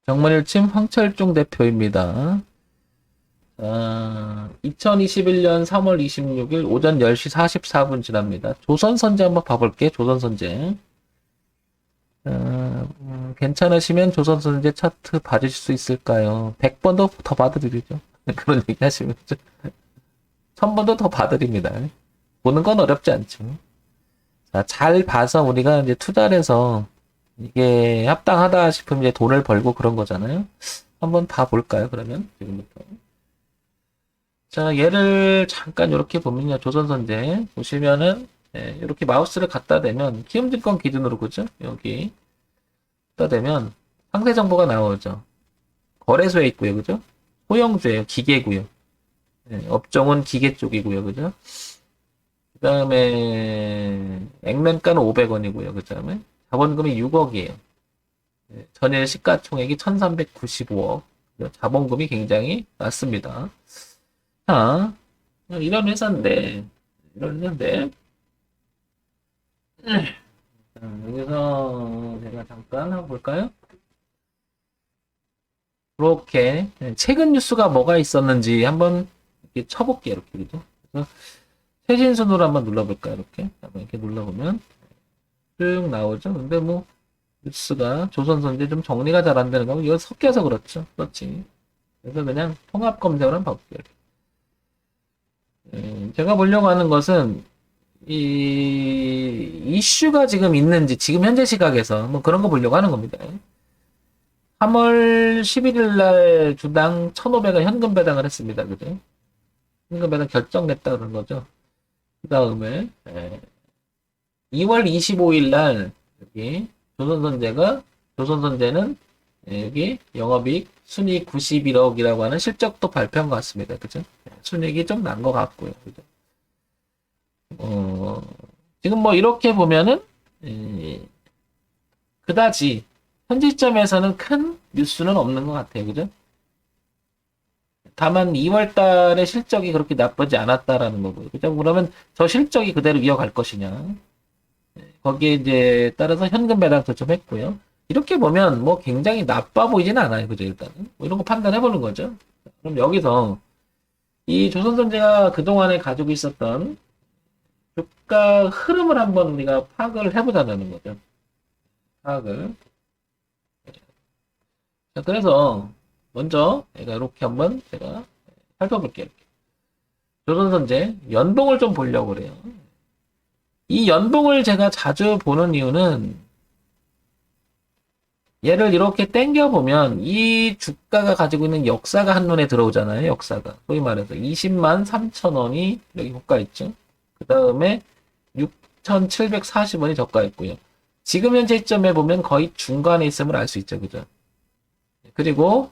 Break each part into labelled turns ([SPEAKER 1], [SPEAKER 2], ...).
[SPEAKER 1] 정문일침 황철중 대표입니다. 2021년 3월 26일 오전 10시 44분 지납니다. 조선선제 한번 봐볼게. 조선선제. 괜찮으시면 조선선제 차트 봐주실 수 있을까요? 100번도 더 봐드리죠. 그런 얘기 하시면 1000번도 더 봐드립니다. 보는 건 어렵지 않죠. 자, 잘 봐서 우리가 이제 투자를 해서 이게 합당하다 싶으면 이제 돈을 벌고 그런 거잖아요. 한번 봐볼까요, 그러면? 지금부터. 자, 얘를 잠깐 이렇게 보면요. 조선선제 보시면은 이렇게 마우스를 갖다 대면 키움증권 기준으로 그죠? 여기 갖다 대면 상세 정보가 나오죠. 거래소에 있고요, 그죠? 소형주예요, 기계고요. 업종은 기계 쪽이고요, 그죠? 그 다음에 액면가는 500원이고요, 그 다음에 자본금이 6억이에요. 전일 시가총액이 1395억. 자본금이 굉장히 낮습니다. 자, 이런 회사인데, 여기서 제가 잠깐 한번 볼까요? 이렇게 최근 뉴스가 뭐가 있었는지 한번 이렇게 쳐볼게요. 이렇게 그죠? 그래서 최신 순으로 한번 눌러볼까요? 이렇게 한번 이렇게 눌러보면 쭉 나오죠. 근데 뭐 뉴스가 조선선제 좀 정리가 잘 안 되는 거고 이거 섞여서 그렇죠. 그렇지. 그래서 그냥 통합 검색을 한번 봐볼게요. 제가 보려고 하는 것은 이 이슈가 지금 있는지 지금 현재 시각에서 뭐 그런 거 보려고 하는 겁니다. 3월 11일 날 주당 1,500원 현금 배당을 했습니다. 그죠? 현금 배당 결정됐다 그런 거죠. 그 다음에 2월 25일 날 여기 조선선제는 여기 영업이익 순이익 91억이라고 하는 실적도 발표한 것 같습니다. 그죠? 순이익이 좀 난 것 같고요. 그죠? 지금 뭐 이렇게 보면은 그다지 현재 시점에서는 큰 뉴스는 없는 것 같아요. 그죠? 다만 2월 달에 실적이 그렇게 나쁘지 않았다라는 거고요. 그죠? 그러면 저 실적이 그대로 이어갈 것이냐. 거기에 이제 따라서 현금 배당도 좀 했고요. 이렇게 보면 뭐 굉장히 나빠 보이진 않아요. 그죠? 일단은. 뭐 이런 거 판단해 보는 거죠. 그럼 여기서 이 조선선제가 그동안에 가지고 있었던 주가 흐름을 한번 우리가 파악을 해보자는 거죠. 파악을. 자, 그래서 먼저 제가 이렇게 한번 제가 살펴볼게요. 이렇게. 조선선제 연봉을 좀 보려고 그래요. 이 연봉을 제가 자주 보는 이유는 얘를 이렇게 땡겨보면 이 주가가 가지고 있는 역사가 한눈에 들어오잖아요. 역사가. 소위 말해서 20만 3천 원이 여기 고가 있죠. 그 다음에 6,740원이 저가 있고요. 지금 현재 시점에 보면 거의 중간에 있음을 알 수 있죠. 그죠? 그리고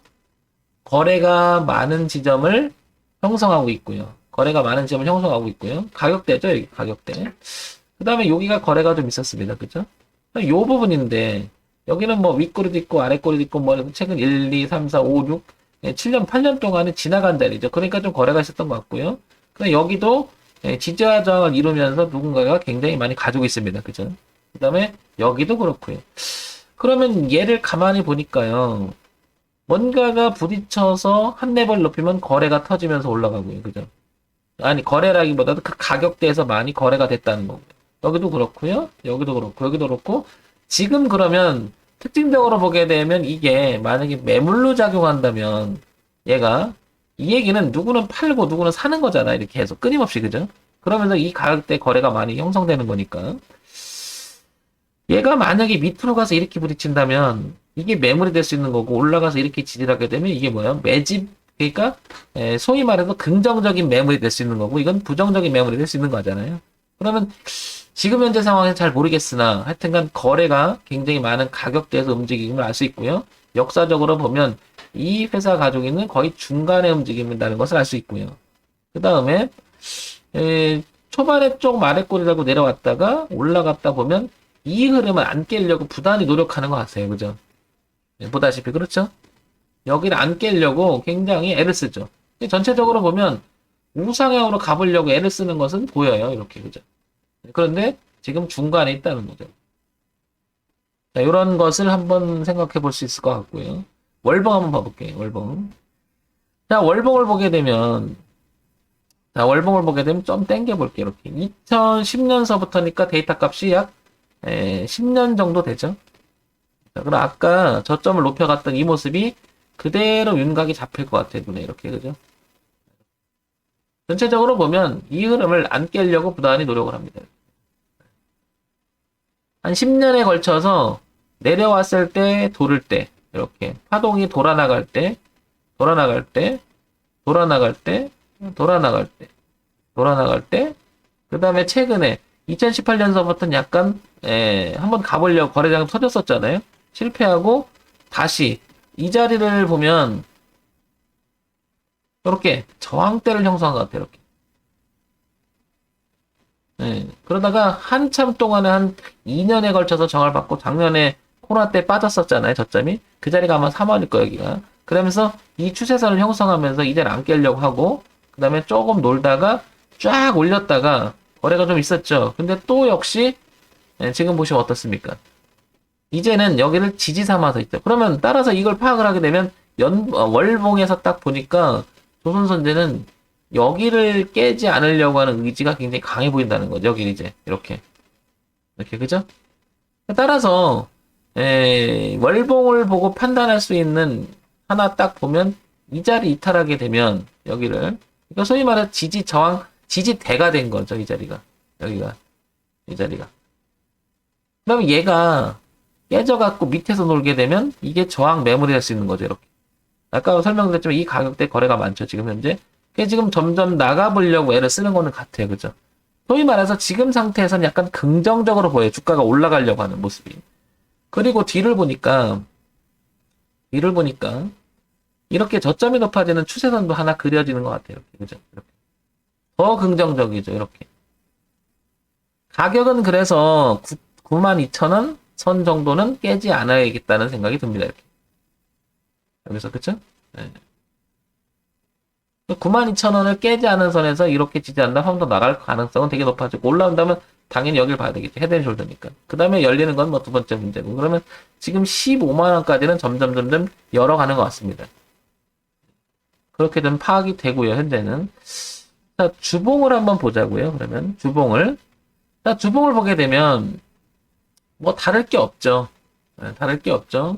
[SPEAKER 1] 거래가 많은 지점을 형성하고 있고요. 거래가 많은 지점을 형성하고 있고요. 가격대죠. 여기 가격대. 그 다음에 여기가 거래가 좀 있었습니다. 그죠? 이 부분인데 여기는 뭐 윗꼬리도 있고 아랫꼬리도 있고 뭐 최근 1, 2, 3, 4, 5, 6, 7년, 8년 동안에 지나간 자리죠. 그러니까 좀 거래가 있었던 것 같고요. 근데 여기도 지지와 저항을 이루면서 누군가가 굉장히 많이 가지고 있습니다. 그죠? 그 다음에 여기도 그렇고요. 그러면 얘를 가만히 보니까요. 뭔가가 부딪혀서 한 레벨 높이면 거래가 터지면서 올라가고요. 그죠? 아니, 거래라기보다도 그 가격대에서 많이 거래가 됐다는 거고요. 여기도 그렇고요. 여기도 그렇고, 여기도 그렇고. 지금 그러면 특징적으로 보게 되면 이게 만약에 매물로 작용한다면 얘가 이 얘기는 누구는 팔고 누구는 사는 거잖아. 이렇게 계속 끊임없이. 그죠? 그러면서 이 가격대 거래가 많이 형성되는 거니까. 얘가 만약에 밑으로 가서 이렇게 부딪힌다면 이게 매물이 될 수 있는 거고 올라가서 이렇게 지지하게 되면 이게 뭐야? 매집 그러니까 소위 말해서 긍정적인 매물이 될 수 있는 거고 이건 부정적인 매물이 될 수 있는 거잖아요. 그러면 지금 현재 상황에서 잘 모르겠으나 하여튼간 거래가 굉장히 많은 가격대에서 움직임을 알 수 있고요. 역사적으로 보면 이 회사 가지고 있는 거의 중간에 움직임이라는 것을 알 수 있고요. 그 다음에 초반에 조금 아랫골이라고 내려왔다가 올라갔다 보면 이 흐름을 안 깨려고 부단히 노력하는 것 같아요. 그죠? 보다시피 그렇죠? 여기를 안 깨려고 굉장히 애를 쓰죠. 전체적으로 보면 우상향으로 가보려고 애를 쓰는 것은 보여요. 이렇게 그죠? 그런데 지금 중간에 있다는 거죠. 자, 이런 것을 한번 생각해 볼 수 있을 것 같고요. 월봉 한번 봐볼게요. 월봉. 자, 월봉을 보게 되면, 자, 월봉을 보게 되면 좀 땡겨볼게요. 이렇게. 2010년서부터니까 데이터 값이 약 10년 정도 되죠. 자, 그럼 아까 저점을 높여갔던 이 모습이 그대로 윤곽이 잡힐 것 같아요. 눈에 이렇게. 그죠? 전체적으로 보면 이 흐름을 안 깨려고 부단히 노력을 합니다. 한 10년에 걸쳐서 내려왔을 때, 도를 때, 이렇게. 파동이 돌아나갈 때, 돌아나갈 때, 돌아나갈 때, 돌아나갈 때, 돌아나갈 때, 그 다음에 최근에 2018년서부터는 약간, 한번 가보려고 거래량이 터졌었잖아요. 실패하고, 다시 이 자리를 보면, 이렇게 저항대를 형성한 것 같아요. 이렇게. 그러다가 한참 동안에 한 2년에 걸쳐서 정을 받고 작년에 코로나 때 빠졌었잖아요. 저점이. 그 자리가 아마 3월일 거예요, 여기가. 그러면서 이 추세선을 형성하면서 이제는 안 깨려고 하고 그 다음에 조금 놀다가 쫙 올렸다가 거래가 좀 있었죠. 근데 또 역시 지금 보시면 어떻습니까? 이제는 여기를 지지 삼아서 있죠. 그러면 따라서 이걸 파악을 하게 되면 월봉에서 딱 보니까 조선선제는 여기를 깨지 않으려고 하는 의지가 굉장히 강해 보인다는 거죠. 여기 이제 이렇게 그죠? 따라서 월봉을 보고 판단할 수 있는 하나 딱 보면 이 자리 이탈하게 되면 여기를 그러니까 소위 말해 지지 저항 지지대가 된 거죠. 이 자리가 여기가 이 자리가 그러면 얘가 깨져갖고 밑에서 놀게 되면 이게 저항 매물이 될 수 있는 거죠. 이렇게 아까 설명드렸지만 이 가격대 거래가 많죠. 지금 현재 그게 지금 점점 나가보려고 애를 쓰는 거는 같아요. 그죠? 소위 말해서 지금 상태에서는 약간 긍정적으로 보여요. 주가가 올라가려고 하는 모습이. 그리고 뒤를 보니까, 이렇게 저점이 높아지는 추세선도 하나 그려지는 것 같아요. 이렇게. 그죠? 이렇게. 더 긍정적이죠. 이렇게. 가격은 그래서 92,000원 선 정도는 깨지 않아야겠다는 생각이 듭니다. 이렇게. 여기서, 그쵸? 네. 92,000원을 깨지 않은 선에서 이렇게 지지한다 하면 더 나갈 가능성은 되게 높아지고 올라온다면 당연히 여길 봐야 되겠죠. 헤드앤숄더니까. 그 다음에 열리는 건 뭐 두 번째 문제고 그러면 지금 15만원까지는 점점 열어가는 것 같습니다. 그렇게 좀 파악이 되고요. 현재는. 자, 주봉을 한번 보자고요. 그러면 주봉을. 자, 주봉을 보게 되면 뭐 다를 게 없죠. 다를 게 없죠.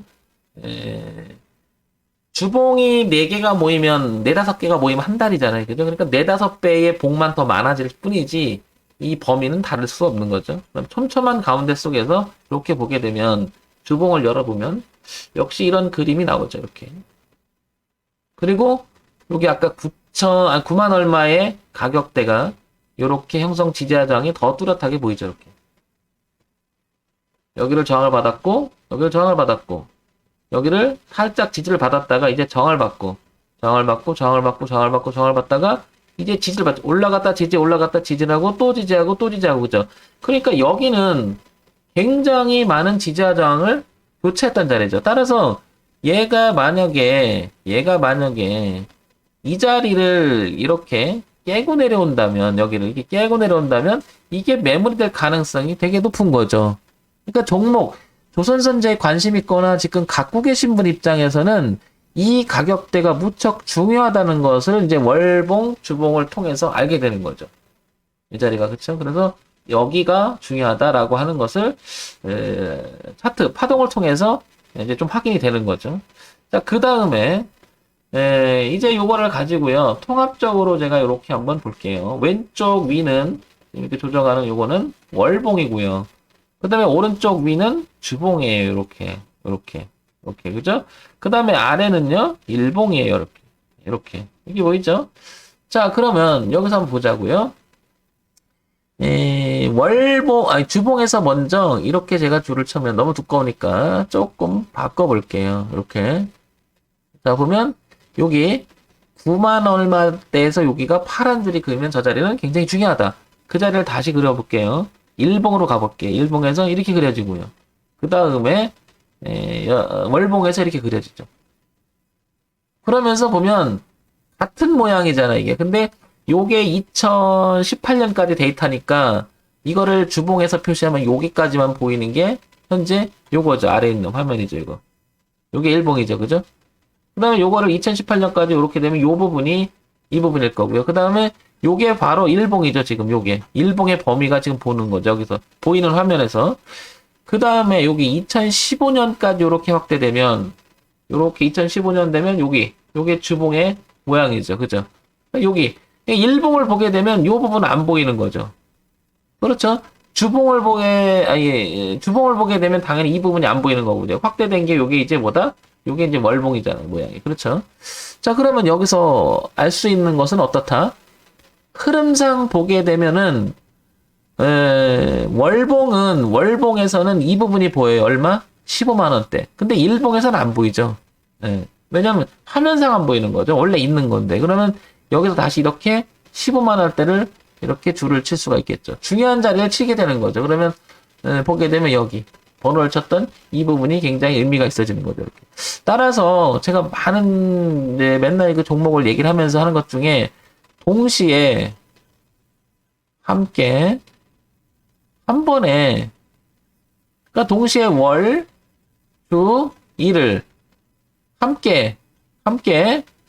[SPEAKER 1] 주봉이 4개가 모이면 4, 5개가 모이면 한 달이잖아요. 그죠? 그러니까 4, 5배의 봉만 더 많아질 뿐이지 이 범위는 다를 수 없는 거죠. 그럼 촘촘한 가운데 속에서 이렇게 보게 되면 주봉을 열어보면 역시 이런 그림이 나오죠. 이렇게. 그리고 여기 아까 9만 얼마의 가격대가 이렇게 형성 지지하 저항이 더 뚜렷하게 보이죠. 이렇게. 여기를 저항을 받았고 여기를 저항을 받았고 여기를 살짝 지지를 받았다가 이제 저항을 받고 저항을 받다가 이제 지지를 받죠. 올라갔다 지지를 하고 또 지지하고 그죠. 그러니까 여기는 굉장히 많은 지지와 저항을 교체했던 자리죠. 따라서 얘가 만약에 이 자리를 이렇게 깨고 내려온다면 여기를 이렇게 깨고 내려온다면 이게 매물이 될 가능성이 되게 높은 거죠. 그러니까 종목 조선선제에 관심 있거나 지금 갖고 계신 분 입장에서는 이 가격대가 무척 중요하다는 것을 이제 월봉, 주봉을 통해서 알게 되는 거죠. 이 자리가 그렇죠. 그래서 여기가 중요하다라고 하는 것을 차트 파동을 통해서 이제 좀 확인이 되는 거죠. 자, 그 다음에 이제 요거를 가지고요. 통합적으로 제가 이렇게 한번 볼게요. 왼쪽 위는 이렇게 조정하는 요거는 월봉이고요. 그 다음에 오른쪽 위는 주봉이에요. 이렇게. 그죠? 그 다음에 아래는요, 일봉이에요. 이렇게. 이게 보이죠? 자, 그러면 여기서 한번 보자고요. 주봉에서 먼저 이렇게 제가 줄을 쳐면 너무 두꺼우니까 조금 바꿔볼게요. 이렇게. 자, 보면 여기 9만 얼마대에서 여기가 파란 줄이 그리면 저 자리는 굉장히 중요하다. 그 자리를 다시 그려볼게요. 일봉으로 가볼게요. 일봉에서 이렇게 그려지고요. 그 다음에 월봉에서 이렇게 그려지죠. 그러면서 보면 같은 모양이잖아요, 이게. 근데 요게 2018년까지 데이터니까 이거를 주봉에서 표시하면 여기까지만 보이는 게 현재 요거죠. 아래에 있는 화면이죠, 이거. 요게 일봉이죠, 그죠? 그 다음에 요거를 2018년까지 이렇게 되면 요 부분이 이 부분일 거고요. 그 다음에 요게 바로 일봉이죠, 지금 요게. 일봉의 범위가 지금 보는 거죠, 여기서. 보이는 화면에서. 그 다음에 여기 2015년까지 이렇게 확대되면, 요렇게 2015년 되면 요게 주봉의 모양이죠. 그죠? 여기. 일봉을 보게 되면 요 부분은 안 보이는 거죠. 그렇죠? 주봉을 보게 되면 당연히 이 부분이 안 보이는 거고요. 확대된 게 요게 이제 뭐다? 요게 이제 월봉이잖아요, 모양이. 그렇죠? 자, 그러면 여기서 알 수 있는 것은 어떻다? 흐름상 보게 되면은, 월봉에서는 이 부분이 보여요. 얼마? 15만원대. 근데 일봉에서는 안 보이죠. 왜냐면 화면상 안 보이는 거죠. 원래 있는 건데. 그러면 여기서 다시 이렇게 15만원대를 이렇게 줄을 칠 수가 있겠죠. 중요한 자리를 치게 되는 거죠. 그러면 보게 되면 여기 번호를 쳤던 이 부분이 굉장히 의미가 있어지는 거죠. 이렇게. 따라서 제가 많은 맨날 그 종목을 얘기를 하면서 하는 것 중에 동시에 함께 한 번에 그러니까 동시에 월, 주, 일을 함께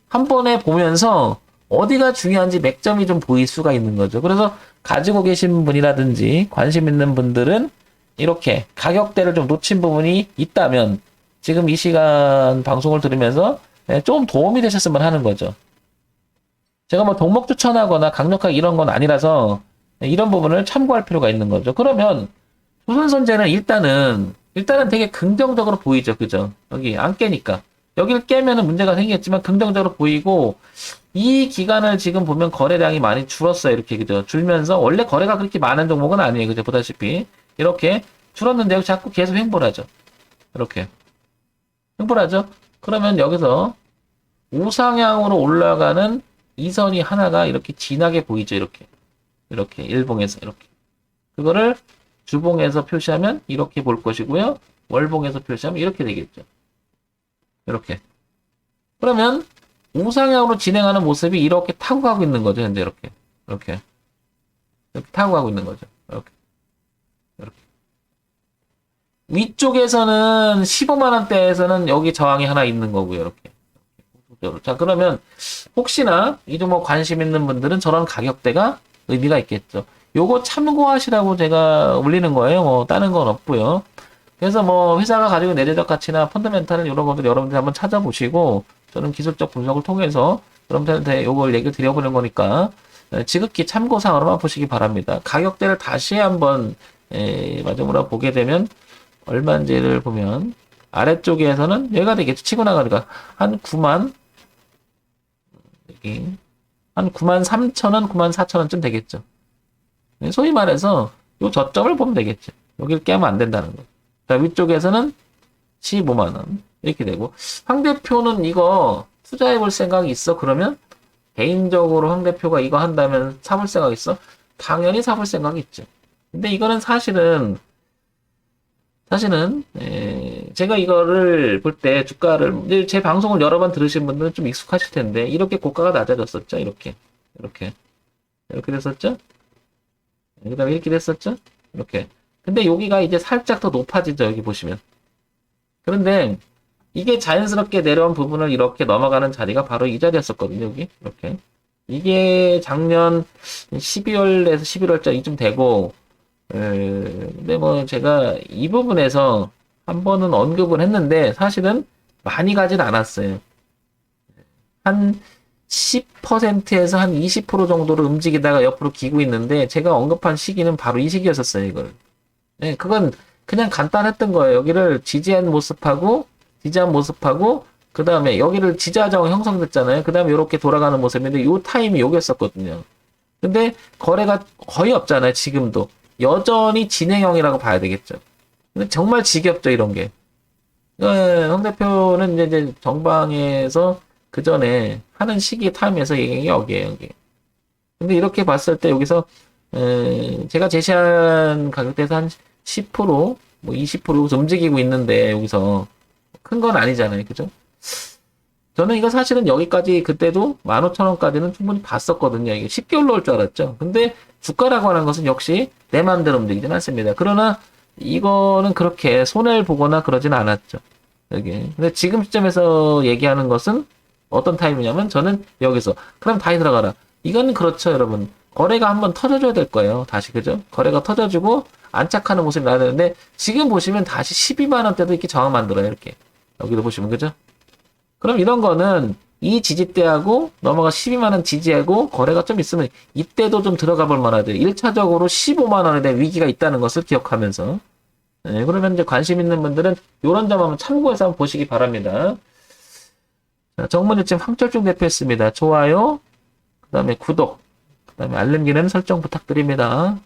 [SPEAKER 1] 한 번에 보면서 어디가 중요한지 맥점이 좀 보일 수가 있는 거죠. 그래서 가지고 계신 분이라든지 관심 있는 분들은 이렇게 가격대를 좀 놓친 부분이 있다면 지금 이 시간 방송을 들으면서 좀 도움이 되셨으면 하는 거죠. 제가 뭐 종목 추천하거나 강력하게 이런 건 아니라서 이런 부분을 참고할 필요가 있는 거죠. 그러면 조선선제는 일단은 되게 긍정적으로 보이죠. 그죠? 여기 안 깨니까. 여기를 깨면은 문제가 생기겠지만 긍정적으로 보이고 이 기간을 지금 보면 거래량이 많이 줄었어요. 이렇게 그죠? 줄면서 원래 거래가 그렇게 많은 종목은 아니에요. 그죠? 보다시피 이렇게 줄었는데 자꾸 계속 횡보하죠. 이렇게 횡보하죠. 그러면 여기서 우상향으로 올라가는 이 선이 하나가 이렇게 진하게 보이죠. 이렇게 일봉에서 이렇게 그거를 주봉에서 표시하면 이렇게 볼 것이고요. 월봉에서 표시하면 이렇게 되겠죠. 이렇게. 그러면 우상향으로 진행하는 모습이 이렇게 타고 가고 있는 거죠. 현재 이렇게 타고 가고 있는 거죠. 이렇게. 위쪽에서는 15만 원대에서는 여기 저항이 하나 있는 거고요. 이렇게. 자, 그러면 혹시나 이 종목 관심 있는 분들은 저런 가격대가 의미가 있겠죠. 요거 참고하시라고 제가 올리는 거예요. 뭐 다른 건 없고요. 그래서 뭐 회사가 가지고 있는 내재적 가치나 펀더멘탈은 이런 것들 여러분들 한번 찾아보시고 저는 기술적 분석을 통해서 여러분들한테 요걸 얘기를 드려보는 거니까 지극히 참고사항으로만 보시기 바랍니다. 가격대를 다시 한번 마지막으로 보게 되면 얼마인지를 보면 아래쪽에서는 얘가 되겠죠. 치고 나가니까 한 9만 여기 한 9만 3천 원, 9만 4천 원쯤 되겠죠. 소위 말해서 요 저점을 보면 되겠죠. 여기를 깨면 안 된다는 거. 자, 위쪽에서는 15만 원 이렇게 되고 황 대표는 이거 투자해 볼 생각이 있어? 그러면 개인적으로 황 대표가 이거 한다면 사볼 생각 있어? 당연히 사볼 생각이 있죠. 근데 이거는 사실은 제가 이거를 볼 때 주가를 제 방송을 여러 번 들으신 분들은 좀 익숙하실 텐데 이렇게 고가가 낮아졌었죠. 이렇게 됐었죠. 그 다음에 이렇게 됐었죠. 이렇게. 근데 여기가 이제 살짝 더 높아지죠. 여기 보시면. 그런데 이게 자연스럽게 내려온 부분을 이렇게 넘어가는 자리가 바로 이 자리였었거든요. 여기 이렇게. 이게 작년 12월에서 11월쯤 이쯤 되고 근데 뭐 제가 이 부분에서 한 번은 언급을 했는데 사실은 많이 가진 않았어요. 한 10%에서 한 20% 정도로 움직이다가 옆으로 기고 있는데 제가 언급한 시기는 바로 이 시기였었어요. 이걸. 네, 그건 그냥 간단했던 거예요. 여기를 지지한 모습하고 그 다음에 여기를 지지하자고 형성됐잖아요. 그 다음에 이렇게 돌아가는 모습인데 요 타임이 여기였었거든요. 근데 거래가 거의 없잖아요. 지금도. 여전히 진행형이라고 봐야 되겠죠. 근데 정말 지겹죠, 이런 게. 황 대표는 이제 정방에서 그 전에 하는 시기 타임에서 얘기한 게 여기에요, 여기. 근데 이렇게 봤을 때 여기서, 제가 제시한 가격대에서 한 10%, 뭐 20% 여기서 움직이고 있는데, 여기서 큰 건 아니잖아요, 그죠? 저는 이거 사실은 여기까지 그때도 15,000원까지는 충분히 봤었거든요. 이게 쉽게 올라올 줄 알았죠. 근데 주가라고 하는 것은 역시 내 마음대로 움직이진 않습니다. 그러나 이거는 그렇게 손해를 보거나 그러진 않았죠. 여기. 근데 지금 시점에서 얘기하는 것은 어떤 타임이냐면 저는 여기서 그럼 다시 들어가라. 이거는 그렇죠, 여러분. 거래가 한번 터져줘야 될 거예요. 다시 그죠? 거래가 터져주고 안착하는 모습이 나야 되는데 지금 보시면 다시 12만 원대도 이렇게 저항 만들어요. 이렇게. 여기도 보시면 그죠? 그럼 이런 거는 이 지지대하고 넘어가 12만 원 지지하고 거래가 좀 있으면 이때도 좀 들어가 볼 만하죠. 1차적으로 15만 원에 대한 위기가 있다는 것을 기억하면서 네, 그러면 이제 관심 있는 분들은 이런 점 한번 참고해서 한번 보시기 바랍니다. 자, 정문일침 황철중 대표였습니다. 좋아요, 그 다음에 구독, 그 다음에 알림 기능 설정 부탁드립니다.